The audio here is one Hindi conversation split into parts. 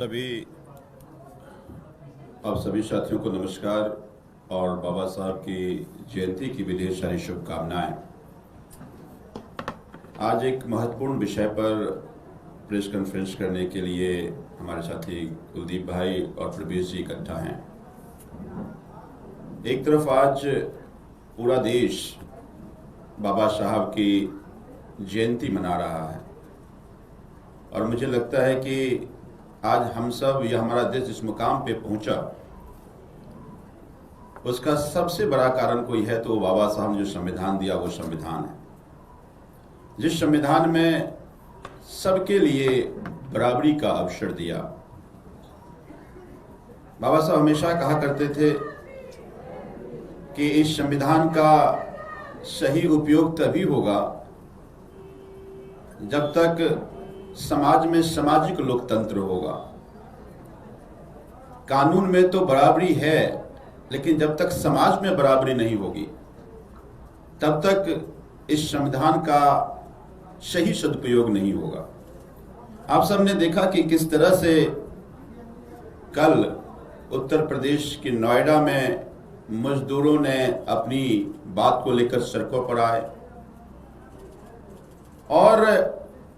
सभी आप सभी साथियों को नमस्कार और बाबा साहब की जयंती की भी ढेर सारी शुभकामनाएं। आज एक महत्वपूर्ण विषय पर प्रेस कॉन्फ्रेंस करने के लिए हमारे साथी कुलदीप भाई और प्रवीश जी इकट्ठा हैं। एक तरफ आज पूरा देश बाबा साहब की जयंती मना रहा है और मुझे लगता है कि आज हम सब या हमारा देश इस मुकाम पे पहुंचा, उसका सबसे बड़ा कारण कोई है तो बाबा साहब ने जो संविधान दिया वो संविधान है, जिस संविधान में सबके लिए बराबरी का अवसर दिया। बाबा साहब हमेशा कहा करते थे कि इस संविधान का सही उपयोग तभी होगा जब तक समाज में सामाजिक लोकतंत्र होगा। कानून में तो बराबरी है, लेकिन जब तक समाज में बराबरी नहीं होगी तब तक इस संविधान का सही सदुपयोग नहीं होगा। आप सबने देखा कि किस तरह से कल उत्तर प्रदेश के नोएडा में मजदूरों ने अपनी बात को लेकर सड़कों पर आए और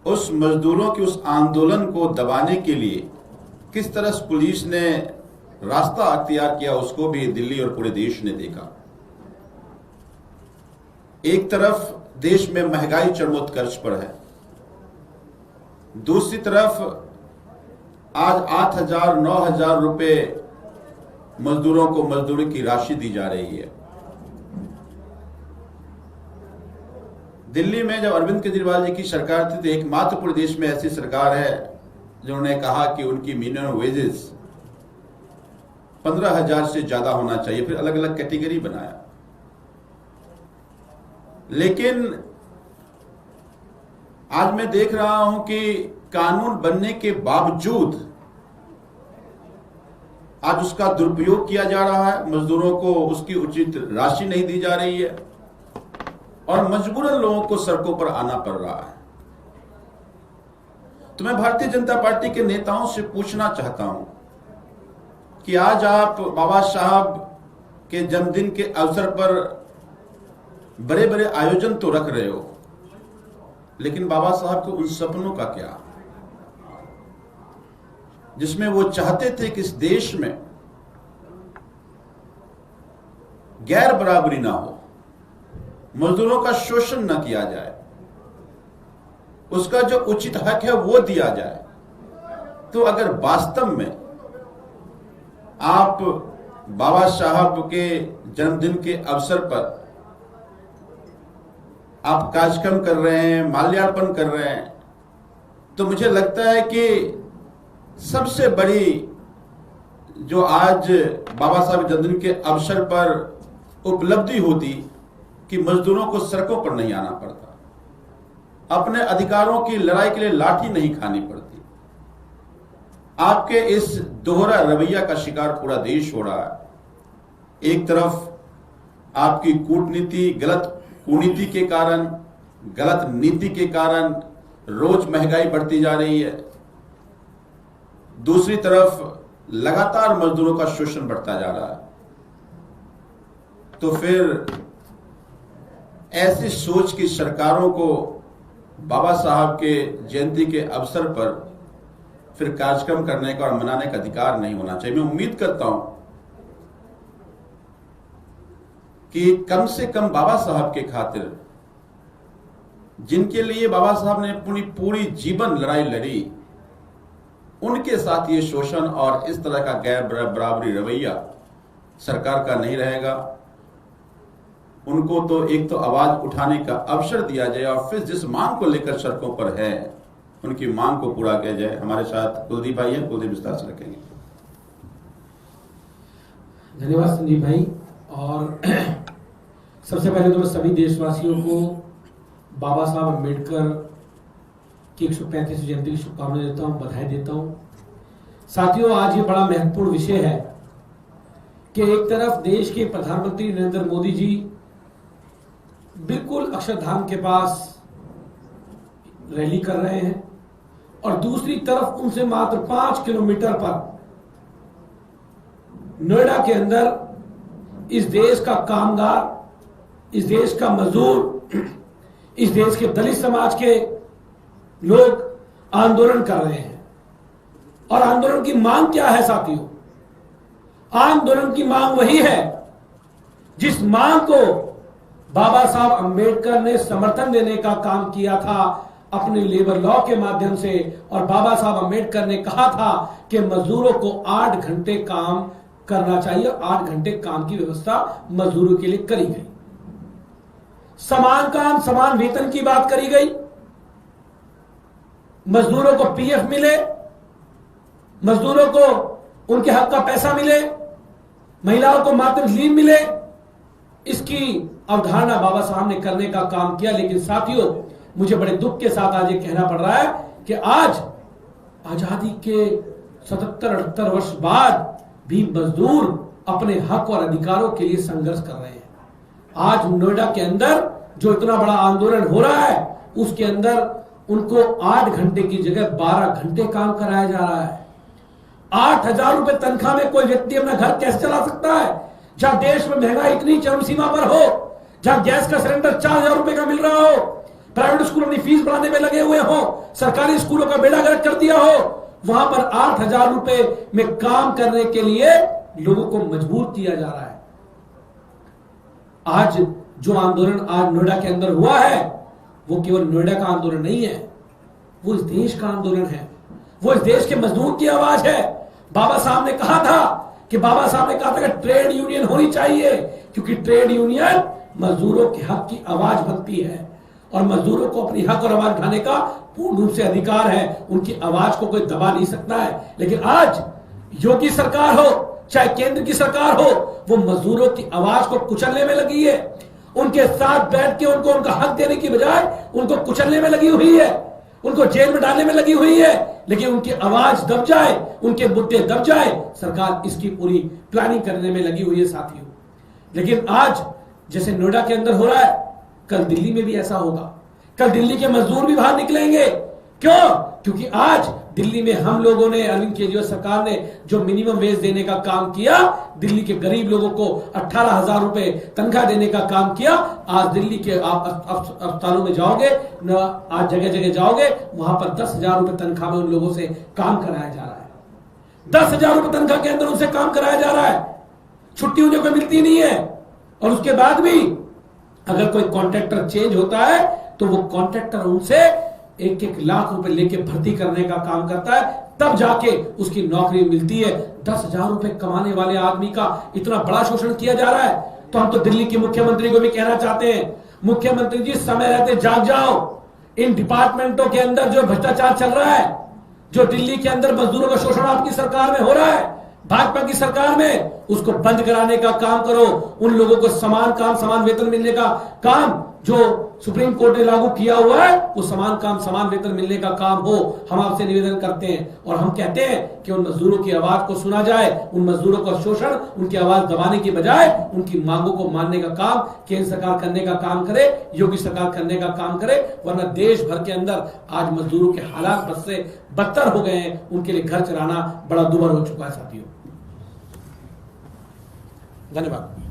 उस मजदूरों के उस आंदोलन को दबाने के लिए किस तरह पुलिस ने रास्ता अख्तियार किया, उसको भी दिल्ली और पूरे देश ने देखा। एक तरफ देश में महंगाई चरमोत्कर्ष पर है, दूसरी तरफ आज 8,000 9,000 रुपए मजदूरों को मजदूरी की राशि दी जा रही है। दिल्ली में जब अरविंद केजरीवाल जी की सरकार थी तो एकमात्र पूरे देश में ऐसी सरकार है जिन्होंने कहा कि उनकी मिनिमम वेजेस 15,000 से ज्यादा होना चाहिए, फिर अलग अलग कैटेगरी बनाया। लेकिन आज मैं देख रहा हूं कि कानून बनने के बावजूद आज उसका दुरुपयोग किया जा रहा है, मजदूरों को उसकी उचित राशि नहीं दी जा रही है और मजबूरन लोगों को सड़कों पर आना पड़ रहा है। तो मैं भारतीय जनता पार्टी के नेताओं से पूछना चाहता हूं कि आज आप बाबा साहब के जन्मदिन के अवसर पर बड़े बड़े आयोजन तो रख रहे हो, लेकिन बाबा साहब के उन सपनों का क्या, जिसमें वो चाहते थे कि इस देश में गैर बराबरी ना हो, मजदूरों का शोषण न किया जाए, उसका जो उचित हक है वो दिया जाए। तो अगर वास्तव में आप बाबा साहब के जन्मदिन के अवसर पर आप कार्यक्रम कर रहे हैं, माल्यार्पण कर रहे हैं, तो मुझे लगता है कि सबसे बड़ी जो आज बाबा साहब जन्मदिन के अवसर पर उपलब्धि होती कि मजदूरों को सड़कों पर नहीं आना पड़ता, अपने अधिकारों की लड़ाई के लिए लाठी नहीं खानी पड़ती। आपके इस दोहरा रवैया का शिकार पूरा देश हो रहा है। एक तरफ आपकी कूटनीति, गलत कुनीति के कारण, गलत नीति के कारण रोज महंगाई बढ़ती जा रही है, दूसरी तरफ लगातार मजदूरों का शोषण बढ़ता जा रहा है। तो फिर ऐसी सोच की सरकारों को बाबा साहब के जयंती के अवसर पर फिर कार्यक्रम करने का और मनाने का अधिकार नहीं होना चाहिए। मैं उम्मीद करता हूं कि कम से कम बाबा साहब के खातिर, जिनके लिए बाबा साहब ने अपनी पूरी जीवन लड़ाई लड़ी, उनके साथ ये शोषण और इस तरह का गैर बराबरी रवैया सरकार का नहीं रहेगा। उनको तो एक तो आवाज उठाने का अवसर दिया जाए और फिर जिस मांग को लेकर सड़कों पर है उनकी मांग को पूरा किया जाए। हमारे साथ कुलदीप भाई हैं, कुलदीप विस्तार से रखेंगे। धन्यवाद संदीप भाई। और सबसे पहले तो मैं सभी देशवासियों को बाबा साहब अम्बेडकर की 135वीं जयंती की शुभकामनाएं देता हूं, बधाई देता हूं। साथियों, आज ये बड़ा महत्वपूर्ण विषय है कि एक तरफ देश के प्रधानमंत्री नरेंद्र मोदी जी बिल्कुल अक्षरधाम के पास रैली कर रहे हैं और दूसरी तरफ उनसे मात्र 5 किलोमीटर पर नोएडा के अंदर इस देश का कामगार, इस देश का मजदूर, इस देश के दलित समाज के लोग आंदोलन कर रहे हैं। और आंदोलन की मांग क्या है साथियों? आंदोलन की मांग वही है जिस मांग को बाबा साहब अंबेडकर ने समर्थन देने का काम किया था अपने लेबर लॉ के माध्यम से। और बाबा साहब अंबेडकर ने कहा था कि मजदूरों को 8 घंटे काम करना चाहिए, 8 घंटे काम की व्यवस्था मजदूरों के लिए करी गई। समान काम समान वेतन की बात करी गई, मजदूरों को पीएफ मिले, मजदूरों को उनके हक का पैसा मिले, महिलाओं को मातृत्व लीव मिले, इसकी अवधारणा बाबा साहब ने करने का काम किया। लेकिन साथियों, मुझे बड़े दुख के साथ आज ये कहना पड़ रहा है कि आज आजादी के 77-78 वर्ष बाद भी मजदूर अपने हक और अधिकारों के लिए संघर्ष कर रहे हैं। आज नोएडा के अंदर जो इतना बड़ा आंदोलन हो रहा है, उसके अंदर उनको 8 घंटे की जगह 12 घंटे काम कराया जा रहा है। 8,000 रुपए तनख्वाह में कोई व्यक्ति अपना घर कैसे चला सकता है? जहां देश में महंगाई इतनी चरम सीमा पर हो, जहां गैस का सिलेंडर 4,000 रुपए का मिल रहा हो, प्राइवेट स्कूल अपनी फीस बढ़ाने में लगे हुए हो, सरकारी स्कूलों का बेड़ा गर्क कर दिया हो, वहां पर 8,000 रुपए में काम करने के लिए लोगों को मजबूर किया जा रहा है। आज जो आंदोलन आज नोएडा के अंदर हुआ है, वो केवल नोएडा का आंदोलन नहीं है, वो इस देश का आंदोलन है, वो इस देश के मजदूर की आवाज है। बाबा साहब ने कहा था कि ट्रेड यूनियन होनी चाहिए, क्योंकि ट्रेड यूनियन मजदूरों के हक की आवाज बनती है और मजदूरों को अपनी हक और आवाज उठाने का पूर्ण रूप से अधिकार है। उनकी आवाज को कोई दबा नहीं सकता है। लेकिन आज योगी सरकार हो चाहे केंद्र की सरकार हो, वो मजदूरों की आवाज को कुचलने में लगी है। उनके साथ बैठ के उनको उनका हक देने की बजाय उनको कुचलने में लगी हुई है, उनको जेल में डालने में लगी हुई है। लेकिन उनकी आवाज दब जाए, उनके मुद्दे दब जाए, सरकार इसकी पूरी प्लानिंग करने में लगी हुई है साथियों। लेकिन आज जैसे नोएडा के अंदर हो रहा है, कल दिल्ली में भी ऐसा होगा। कल दिल्ली के मजदूर भी बाहर निकलेंगे। क्यों? क्योंकि आज दिल्ली में हम लोगों ने, अरविंद केजरीवाल सरकार ने जो मिनिमम वेज देने का काम किया, दिल्ली के गरीब लोगों को 18,000 रुपए तनख्वाह देने का काम किया। आज दिल्ली के आप अस्पतालों में जाओगे, आज जगह जगह जाओगे, वहां पर 10,000 रुपए तनख्वाह में उन लोगों से काम कराया जा रहा है। 10,000 रुपए तनख्वाह के अंदर उनसे काम कराया जा रहा है। छुट्टी उन्हें कोई मिलती नहीं है। और उसके बाद भी अगर कोई कॉन्ट्रैक्टर चेंज होता है तो वो कॉन्ट्रैक्टर उनसे 1-1 लाख रुपए लेके भर्ती करने का काम करता है, तब जाके उसकी नौकरी मिलती है। 10,000 रुपए कमाने वाले आदमी का इतना बड़ा शोषण किया जा रहा है। तो हम तो दिल्ली के मुख्यमंत्री को भी कहना चाहते हैं, मुख्यमंत्री जी समय रहते जाग जाओ। इन डिपार्टमेंटों के अंदर जो भ्रष्टाचार चल रहा है, जो दिल्ली के अंदर मजदूरों का शोषण आपकी सरकार में हो रहा है, भाजपा की सरकार में, उसको बंद कराने का काम करो। उन लोगों को समान काम समान वेतन मिलने का काम जो सुप्रीम कोर्ट ने लागू किया हुआ है, वो समान काम समान वेतन मिलने का काम हो। हम आपसे निवेदन करते हैं और हम कहते हैं कि उन मजदूरों की आवाज को सुना जाए। उन मजदूरों का शोषण, उनकी आवाज दबाने की बजाय उनकी मांगों को मानने का काम केंद्र सरकार करने का काम करे, योगी सरकार करने का काम करे। वरना देश भर के अंदर आज मजदूरों के हालात बद से बदतर हो गए हैं। उनके लिए घर चलाना बड़ा दुभर हो चुका है साथियों। धन्यवाद।